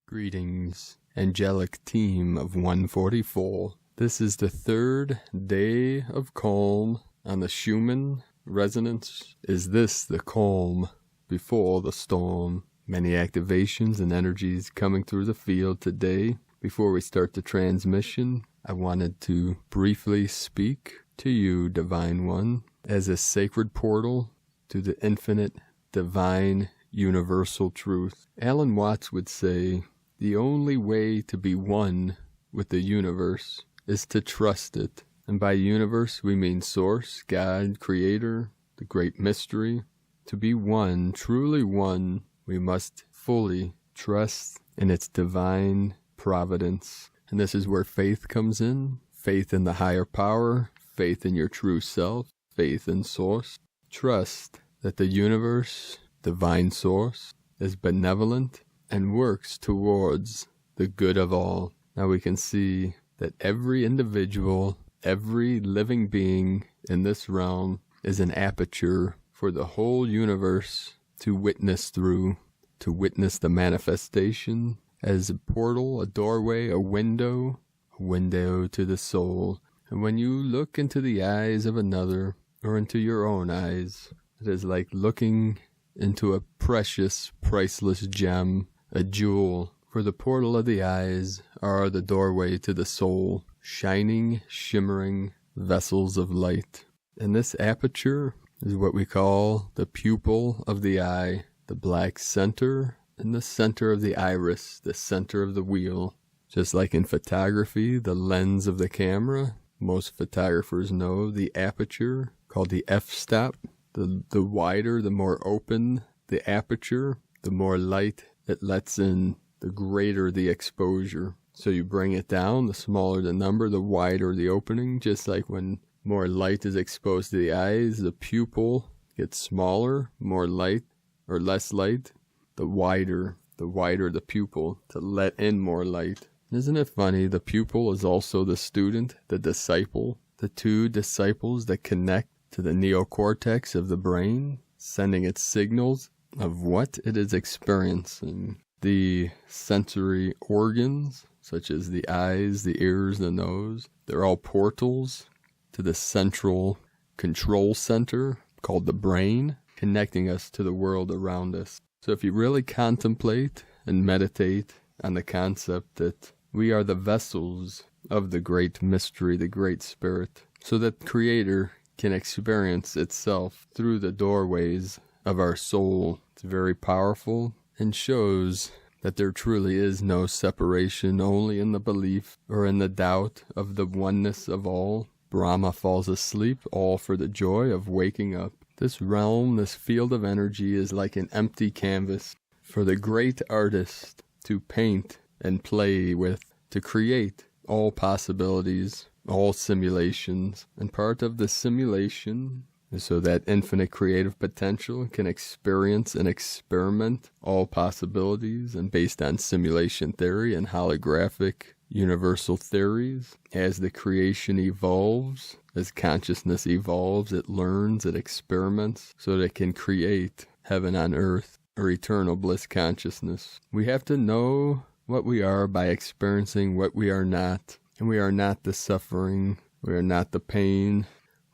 Greetings, angelic team of 144. This is the third day of calm on the Schumann resonance. Is this the calm before the storm? Many activations and energies coming through the field today. Before we start the transmission, I wanted to briefly speak to you, Divine One, as a sacred portal to the infinite, divine, universal truth. Alan Watts would say, the only way to be one with the universe is to trust it. And by universe, we mean source, God, creator, the great mystery. To be one, truly one, we must fully trust in its divine providence. And this is where faith comes in. Faith in the higher power, faith in your true self, faith in source. Trust that the universe, divine source, is benevolent and works towards the good of all. Now we can see that every individual, every living being in this realm is an aperture for the whole universe to witness through, to witness the manifestation as a portal, a doorway, a window to the soul. And when you look into the eyes of another, or into your own eyes, it is like looking into a precious, priceless gem, a jewel. For the portal of the eyes are the doorway to the soul, shining, shimmering vessels of light. And this aperture is what we call the pupil of the eye, the black center, and the center of the iris, the center of the wheel. Just like in photography, the lens of the camera, most photographers know the aperture, called the f-stop. The wider, the more open the aperture, the more light it lets in, the greater the exposure. So you bring it down, the smaller the number, the wider the opening. Just like when more light is exposed to the eyes, the pupil gets smaller, more light or less light, the wider the pupil to let in more light. Isn't it funny? The pupil is also the student, the disciple, the two disciples that connect to the neocortex of the brain, sending its signals of what it is experiencing. The sensory organs, such as the eyes, the ears, the nose, they're all portals to the central control center called the brain, connecting us to the world around us. So if you really contemplate and meditate on the concept that we are the vessels of the great mystery, the great spirit, so that Creator can experience itself through the doorways of our soul. It's very powerful and shows that there truly is no separation, only in the belief or in the doubt of the oneness of all. Brahma falls asleep, all for the joy of waking up. This realm, this field of energy is like an empty canvas for the great artist to paint and play with, to create all possibilities, all simulations. And part of the simulation is so that infinite creative potential can experience and experiment all possibilities, and based on simulation theory and holographic universal theories, as the creation evolves, as consciousness evolves, it learns, it experiments, so that it can create heaven on earth, or eternal bliss consciousness. We have to know what we are by experiencing what we are not. And we are not the suffering, we are not the pain.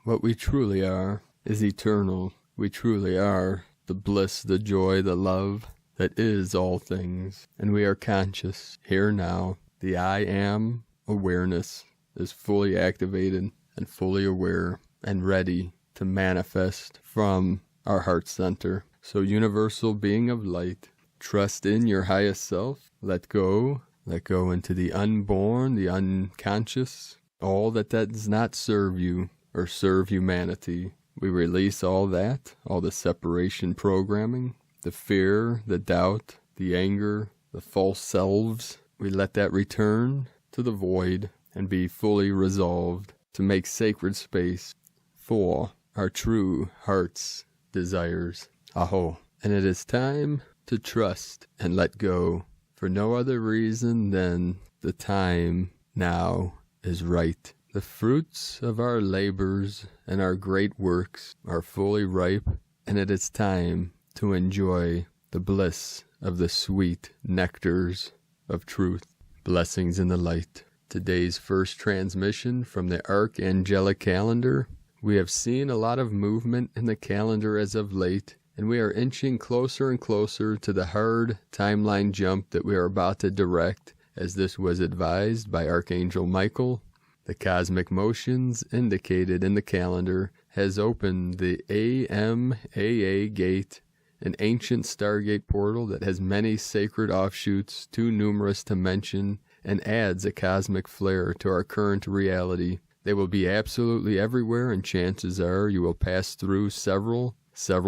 What we truly are is eternal. We truly are the bliss, the joy, the love that is all things. And we are conscious, here now. The I am awareness is fully activated and fully aware and ready to manifest from our heart center. So universal being of light, trust in your highest self, let go into the unborn, the unconscious, all that does not serve you or serve humanity. We release all that, all the separation programming, the fear, the doubt, the anger, the false selves. We let that return to the void and be fully resolved to make sacred space for our true heart's desires. Aho. And it is time to trust and let go, for no other reason than the time now is right. The fruits of our labors and our great works are fully ripe, and it is time to enjoy the bliss of the sweet nectars of truth. Blessings in the light. Today's first transmission from the Archangelic calendar. We have seen a lot of movement in the calendar as of late, and we are inching closer and closer to the hard timeline jump that we are about to direct, as this was advised by Archangel Michael. The cosmic motions indicated in the calendar has opened the AMAA gate, an ancient stargate portal that has many sacred offshoots too numerous to mention, and adds a cosmic flair to our current reality. They will be absolutely everywhere, and chances are you will pass through several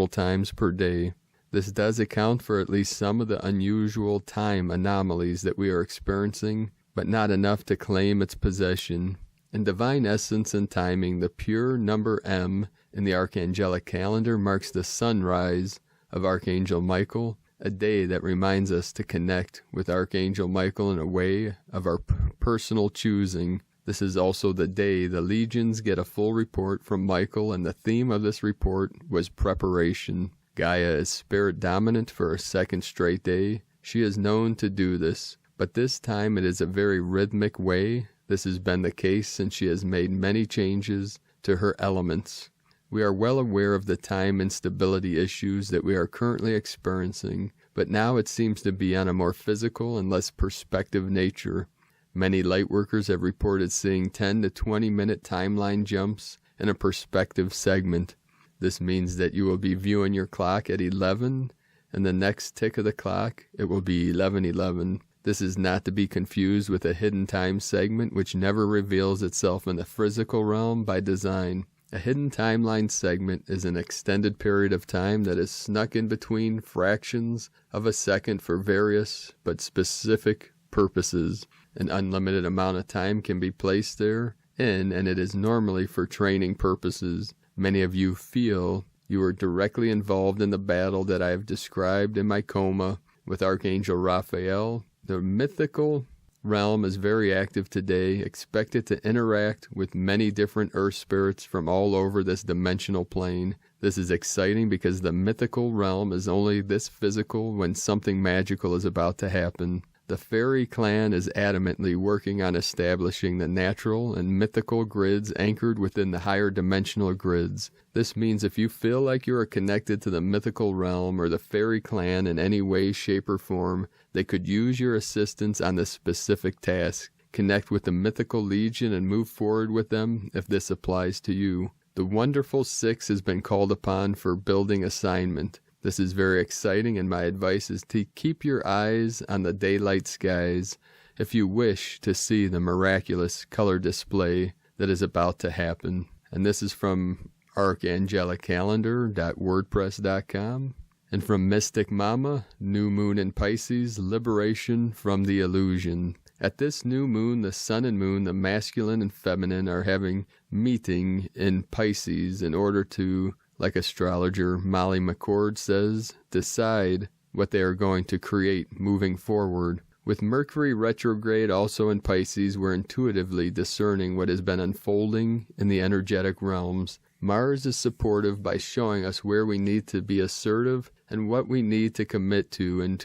times per day. This does account for at least some of the unusual time anomalies that we are experiencing, but not enough to claim its possession. In divine essence and timing, the pure number M in the Archangelic calendar marks the sunrise of Archangel Michael, a day that reminds us to connect with Archangel Michael in a way of our personal choosing. This is also the day the legions get a full report from Michael, and the theme of this report was preparation. Gaia is spirit dominant for a second straight day. She is known to do this, but this time it is a very rhythmic way. This has been the case since she has made many changes to her elements. We are well aware of the time instability issues that we are currently experiencing, but now it seems to be on a more physical and less perspective nature. Many Lightworkers have reported seeing 10 to 20 minute timeline jumps in a perspective segment. This means that you will be viewing your clock at 11, and the next tick of the clock, it will be 11:11. This is not to be confused with a hidden time segment which never reveals itself in the physical realm by design. A hidden timeline segment is an extended period of time that is snuck in between fractions of a second for various but specific purposes. An unlimited amount of time can be placed there and it is normally for training purposes. Many of you feel you are directly involved in the battle that I have described in my coma with Archangel Raphael. The mythical realm is very active today. Expect it to interact with many different earth spirits from all over this dimensional plane. This is exciting because the mythical realm is only this physical when something magical is about to happen. The fairy clan is adamantly working on establishing the natural and mythical grids anchored within the higher dimensional grids. This means if you feel like you are connected to the mythical realm or the fairy clan in any way, shape, or form, they could use your assistance on this specific task. Connect with the mythical legion and move forward with them if this applies to you. The Wonderful Six has been called upon for building assignment. This is very exciting, and my advice is to keep your eyes on the daylight skies if you wish to see the miraculous color display that is about to happen. And this is from archangeliccalendar.wordpress.com. And from Mystic Mama, New Moon in Pisces, Liberation from the Illusion. At this new moon, the sun and moon, the masculine and feminine, are having meeting in Pisces in order to, like astrologer Molly McCord says, decide what they are going to create moving forward. With Mercury retrograde also in Pisces, we're intuitively discerning what has been unfolding in the energetic realms. Mars is supportive by showing us where we need to be assertive and what we need to commit to in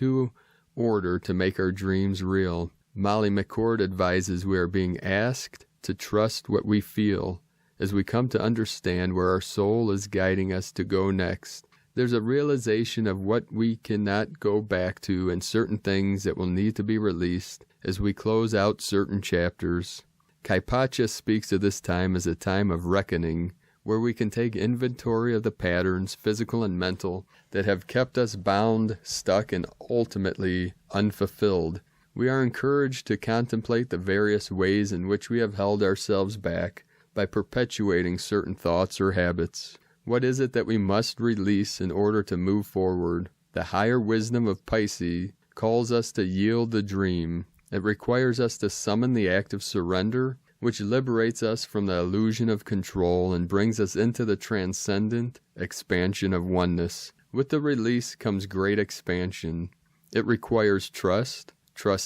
order to make our dreams real. Molly McCord advises we are being asked to trust what we feel as we come to understand where our soul is guiding us to go next. There's a realization of what we cannot go back to and certain things that will need to be released as we close out certain chapters. Kaipacha speaks of this time as a time of reckoning, where we can take inventory of the patterns, physical and mental, that have kept us bound, stuck, and ultimately unfulfilled. We are encouraged to contemplate the various ways in which we have held ourselves back by perpetuating certain thoughts or habits. What is it that we must release in order to move forward? The higher wisdom of Pisces calls us to yield the dream. It requires us to summon the act of surrender, which liberates us from the illusion of control and brings us into the transcendent expansion of oneness. With the release comes great expansion. It requires trust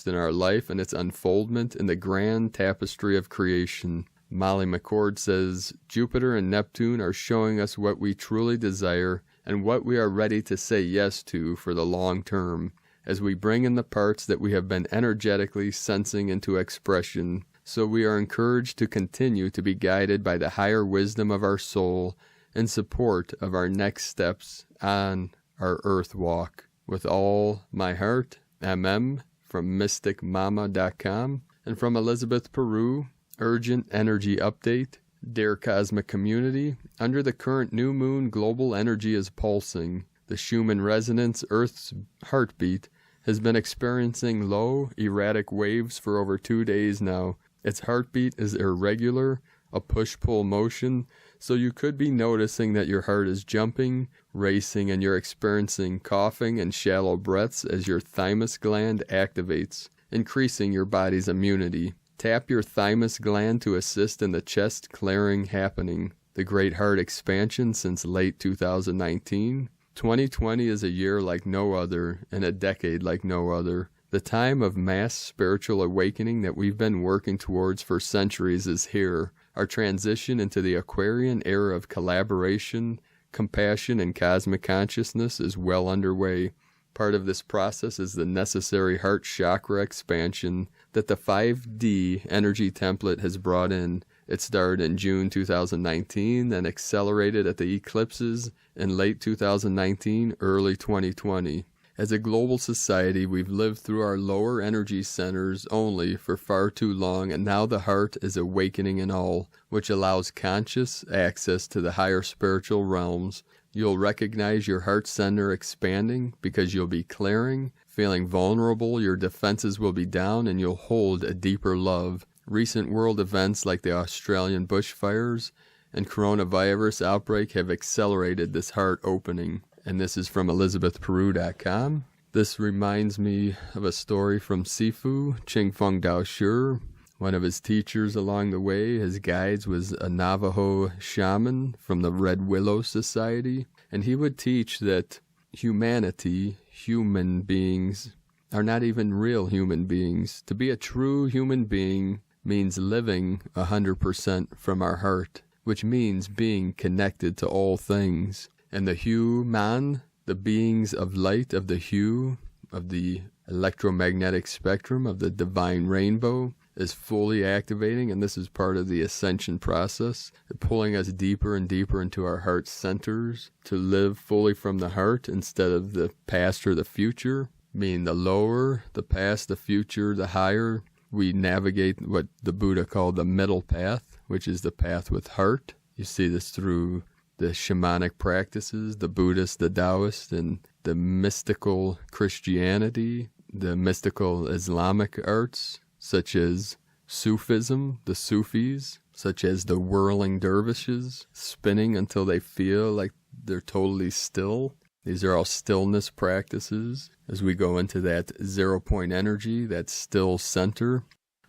in our life and its unfoldment in the grand tapestry of creation. Molly McCord says, Jupiter and Neptune are showing us what we truly desire and what we are ready to say yes to for the long term. as we bring in the parts that we have been energetically sensing into expression. So we are encouraged to continue to be guided by the higher wisdom of our soul in support of our next steps on our earth walk. With all my heart, MM, from mysticmama.com, and from Elizabeth Peru, urgent energy update. Dear Cosmic Community, under the current new moon, global energy is pulsing. The Schumann resonance, Earth's heartbeat, has been experiencing low, erratic waves for over 2 days now. Its heartbeat is irregular, a push-pull motion, so you could be noticing that your heart is jumping, racing, and you're experiencing coughing and shallow breaths as your thymus gland activates, increasing your body's immunity. Tap your thymus gland to assist in the chest clearing happening. The great heart expansion since late 2019. 2020 is a year like no other, and a decade like no other. The time of mass spiritual awakening that we've been working towards for centuries is here. Our transition into the Aquarian era of collaboration, compassion, and cosmic consciousness is well underway. Part of this process is the necessary heart chakra expansion that the 5D energy template has brought in. It started in June 2019, then accelerated at the eclipses in late 2019, early 2020. As a global society, we've lived through our lower energy centers only for far too long, and now the heart is awakening in all, which allows conscious access to the higher spiritual realms. You'll recognize your heart center expanding because you'll be clearing, feeling vulnerable, your defenses will be down, and you'll hold a deeper love. Recent world events like the Australian bushfires and coronavirus outbreak have accelerated this heart opening. And this is from ElizabethPeru.com. This reminds me of a story from Sifu, Ching-Feng Dao Shi. One of his teachers along the way, his guides, was a Navajo shaman from the Red Willow Society. And he would teach that humanity, human beings, are not even real human beings. To be a true human being means living 100% from our heart, which means being connected to all things. And the human, the beings of light, of the hue, of the electromagnetic spectrum, of the divine rainbow, is fully activating, and this is part of the ascension process, pulling us deeper and deeper into our heart centers to live fully from the heart instead of the past or the future. Meaning the lower, the past, the future, the higher, we navigate what the Buddha called the middle path, which is the path with heart. You see this through the shamanic practices, the Buddhist, the Taoist, and the mystical Christianity, the mystical Islamic arts, such as Sufism, the Sufis, such as the whirling dervishes, spinning until they feel like they're totally still. These are all stillness practices. As we go into that 0-point energy, that still center,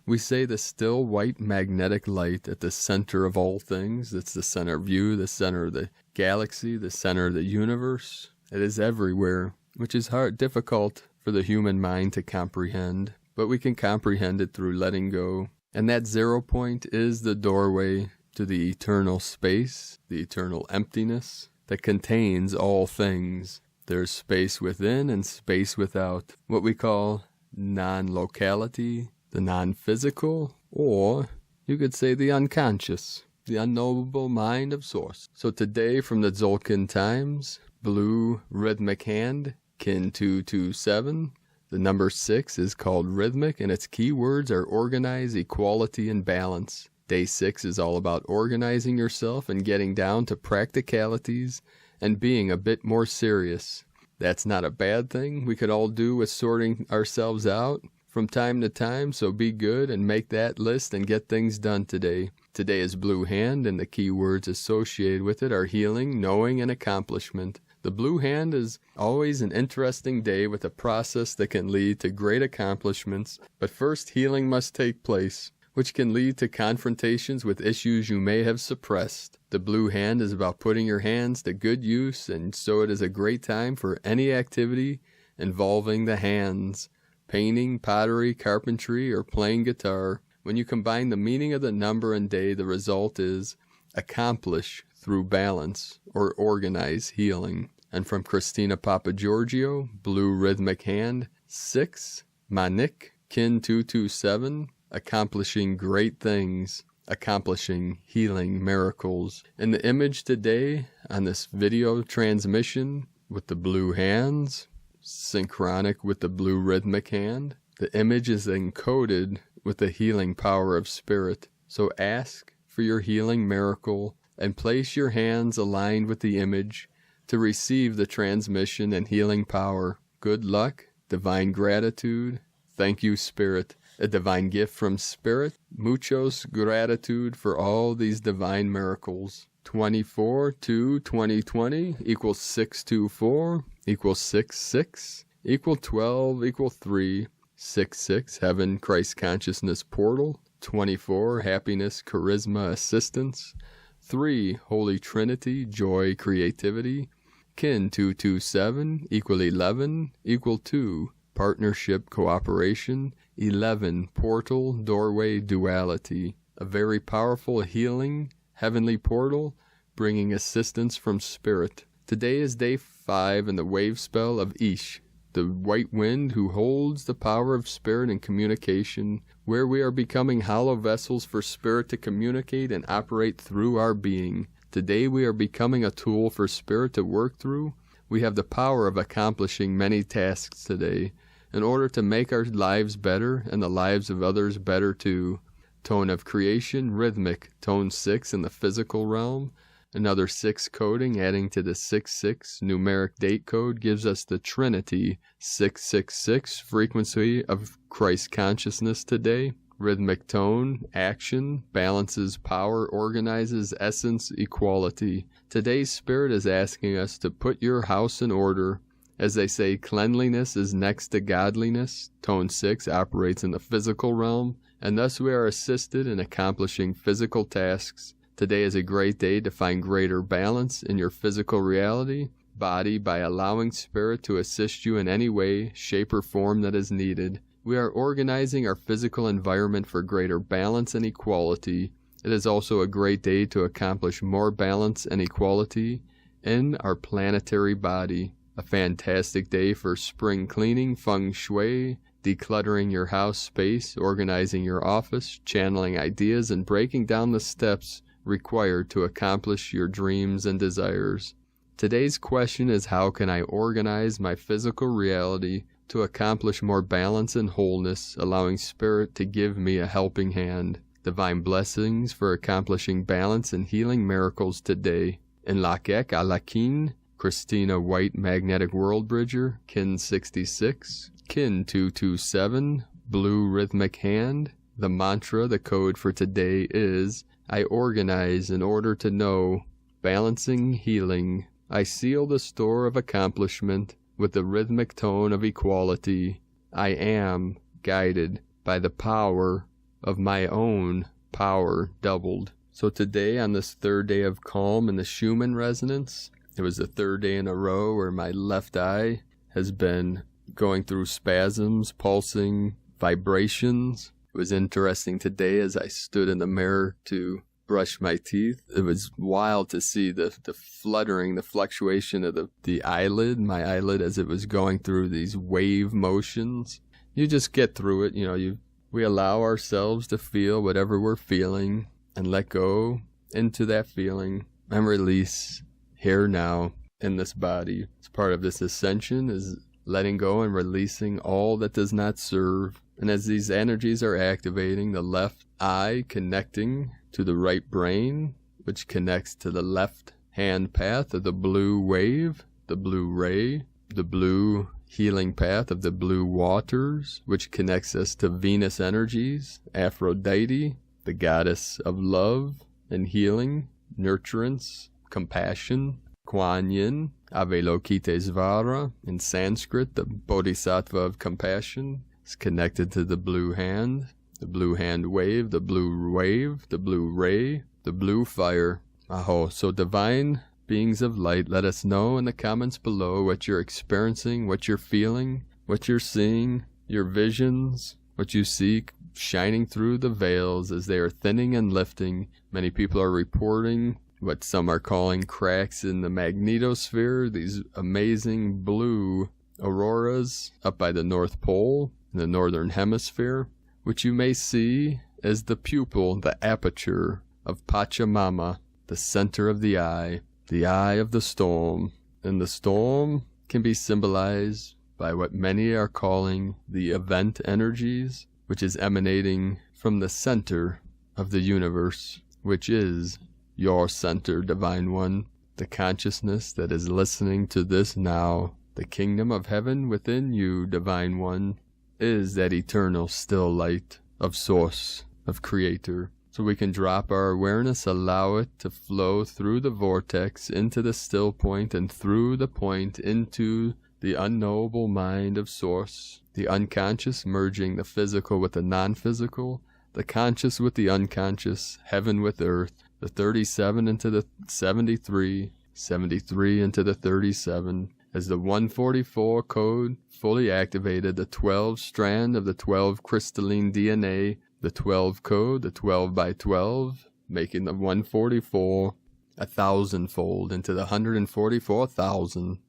we say the still white magnetic light at the center of all things. It's the center of you, the center of the galaxy, the center of the universe. It is everywhere, which is difficult for the human mind to comprehend. But we can comprehend it through letting go. And that 0 point is the doorway to the eternal space, the eternal emptiness that contains all things. There's space within and space without, what we call non-locality, the non-physical, or you could say the unconscious, the unknowable mind of Source. So today from the Tzolk'in Times, blue rhythmic hand, kin 227. The number 6 is called Rhythmic, and its keywords are organize, equality, and balance. Day 6 is all about organizing yourself and getting down to practicalities and being a bit more serious. That's not a bad thing. We could all do with sorting ourselves out from time to time, so be good and make that list and get things done today. Today is Blue Hand, and the keywords associated with it are healing, knowing, and accomplishment. The Blue Hand is always an interesting day with a process that can lead to great accomplishments, but first healing must take place, which can lead to confrontations with issues you may have suppressed. The Blue Hand is about putting your hands to good use, and so it is a great time for any activity involving the hands. Painting, pottery, carpentry, or playing guitar. When you combine the meaning of the number and day, the result is accomplish through balance or organize healing. And from Christina Papagiorgio, Blue Rhythmic Hand, 6. Manik, kin 227, accomplishing great things, accomplishing healing miracles. In the image today on this video transmission with the blue hands, synchronic with the blue rhythmic hand, the image is encoded with the healing power of spirit. So ask for your healing miracle and place your hands aligned with the image to receive the transmission and healing power. Good luck, divine gratitude. Thank you, Spirit. A divine gift from Spirit. Muchos gratitude for all these divine miracles. 24-2-2020 equals 624 equals 66 equal 12 equal 3 66 Heaven Christ Consciousness Portal. 24 Happiness Charisma Assistance. 3 Holy Trinity Joy Creativity. Kin 227 equal 11 equal 2 Partnership Cooperation. 11 Portal Doorway Duality. A very powerful healing heavenly portal bringing assistance from Spirit. Today is day 5 in the wave spell of Icke, the white wind who holds the power of Spirit and communication, where we are becoming hollow vessels for Spirit to communicate and operate through our being. Today we are becoming a tool for Spirit to work through. We have the power of accomplishing many tasks today in order to make our lives better and the lives of others better too. Tone of creation, rhythmic, tone 6 in the physical realm. Another 6 coding adding to the 66 numeric date code gives us the Trinity 666 frequency of Christ consciousness today. Rhythmic tone, action, balances power, organizes essence, equality. Today's Spirit is asking us to put your house in order. As they say, cleanliness is next to godliness. Tone 6 operates in the physical realm, and thus we are assisted in accomplishing physical tasks. Today is a great day to find greater balance in your physical reality, body, by allowing Spirit to assist you in any way, shape, or form that is needed. We are organizing our physical environment for greater balance and equality. It is also a great day to accomplish more balance and equality in our planetary body. A fantastic day for spring cleaning, feng shui, decluttering your house space, organizing your office, channeling ideas, and breaking down the steps required to accomplish your dreams and desires. Today's question is, how can I organize my physical reality to accomplish more balance and wholeness, allowing Spirit to give me a helping hand? Divine blessings for accomplishing balance and healing miracles today. In Icke Alakin, Christina White Magnetic World Bridger, Kin 66, Kin 227, Blue Rhythmic Hand. The mantra, the code for today is, I organize in order to know, balancing, healing. I seal the store of accomplishment with the rhythmic tone of equality. I am guided by the power of my own power doubled. So today, on this third day of calm in the Schumann resonance, it was the third day in a row where my left eye has been going through spasms, pulsing, vibrations. It was interesting today as I stood in the mirror to brush my teeth. It was wild to see the fluttering, the fluctuation of the eyelid, my eyelid, as it was going through these wave motions. You just get through it, we allow ourselves to feel whatever we're feeling and let go into that feeling and release here now in this body. It's part of this ascension is letting go and releasing all that does not serve. And as these energies are activating, the left eye connecting to the right brain, which connects to the left hand path of the blue wave, the blue ray, the blue healing path of the blue waters, which connects us to Venus energies, Aphrodite, the goddess of love and healing, nurturance, compassion, Kuan Yin, Avalokitesvara, in Sanskrit, the Bodhisattva of compassion, is connected to the blue hand wave, the blue wave, the blue ray, the blue fire. Aho. So divine beings of light, let us know in the comments below what you're experiencing, what you're feeling, what you're seeing, your visions, what you see shining through the veils as they are thinning and lifting. Many people are reporting what some are calling cracks in the magnetosphere, these amazing blue auroras up by the North Pole in the Northern Hemisphere, which you may see as the pupil, the aperture of Pachamama, the center of the eye of the storm. And the storm can be symbolized by what many are calling the event energies, which is emanating from the center of the universe, which is your center, Divine One, the consciousness that is listening to this now. The kingdom of heaven within you, Divine One, is that eternal still light of Source, of Creator. So we can drop our awareness, allow it to flow through the vortex into the still point, and through the point into the unknowable mind of Source, the unconscious merging the physical with the non-physical, the conscious with the unconscious, heaven with earth, the 37 into the 73, 73 into the 37, as the 144 code fully activated, the 12 strand of the 12 crystalline DNA, the 12 code, the 12 by 12, making the 144 1,000-fold into the 144,000,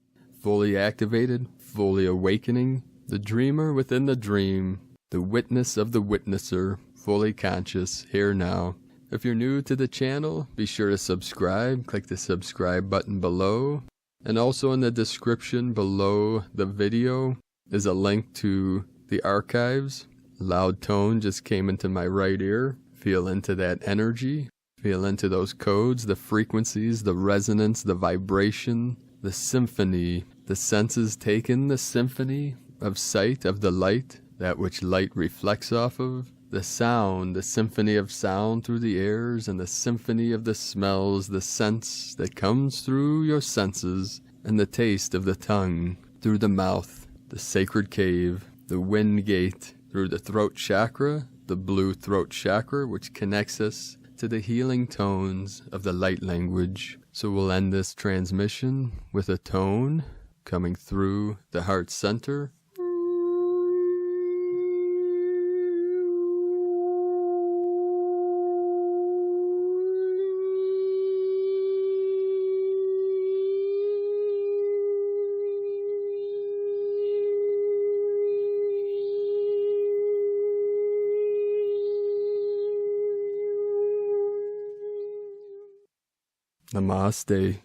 fully activated, fully awakening, the dreamer within the dream, the witness of the witnesser, fully conscious, here now. If you're new to the channel, be sure to subscribe. Click the subscribe button below. And also in the description below the video is a link to the archives. Loud tone just came into my right ear. Feel into that energy. Feel into those codes, the frequencies, the resonance, the vibration, the symphony. The senses take in the symphony of sight, of the light, that which light reflects off of. The sound, the symphony of sound through the airs, and the symphony of the smells, the sense that comes through your senses, and the taste of the tongue through the mouth, the sacred cave, the wind gate through the throat chakra, the blue throat chakra, which connects us to the healing tones of the light language. So we'll end this transmission with a tone coming through the heart center. Namaste.